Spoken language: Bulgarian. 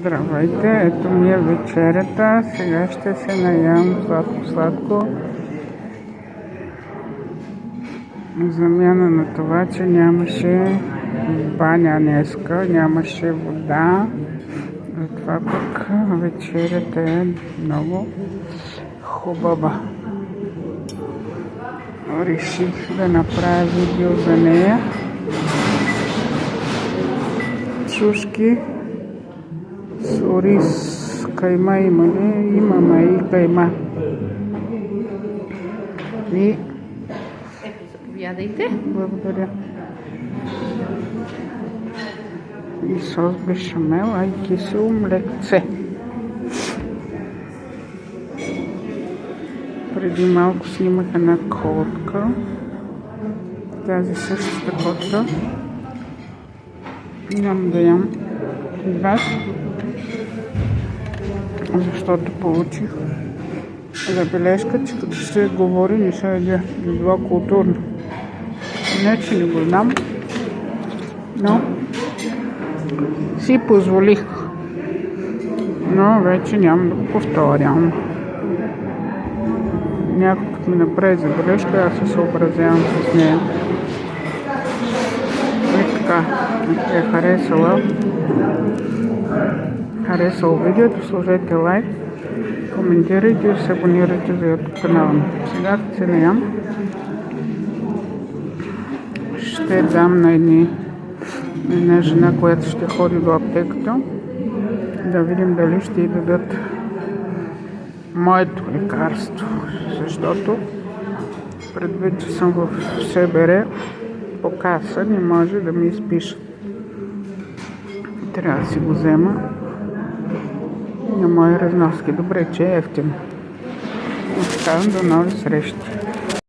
Здравейте, ето ми е вечерята. Сега ще се наям сладко-сладко. Замяна на това, че нямаше баня днеска, нямаше вода. Затова пък вечерята е много хубава. Реших да направя видео за нея. Чушки с ориз, кайма има ли? Имаме и кайма. И заповядайте. Благодаря. И сос бешамел, а и кисело млекце. Преди малко снимах една котка. Тази същата котка. Няма да ям вас, защото получих забележка, че като ще говори не се яде. Било културно. Не, че не го знам, но си позволих. Но вече няма да го повторям. Някой като ми направи забележка, аз се съобразявам с нея. И така, е харесало видеото, сложете лайк, коментирайте и се абонирайте за YouTube канала. Сега като се наям, ще дам на една жена, която ще ходи до аптеката, да видим дали ще й дадат моето лекарство, защото предвид, че съм в СБР по каса, не може да ми изпишат. Трябва да си го взема на мои разноски. Добре, че е ефтино. И така, до нови срещи.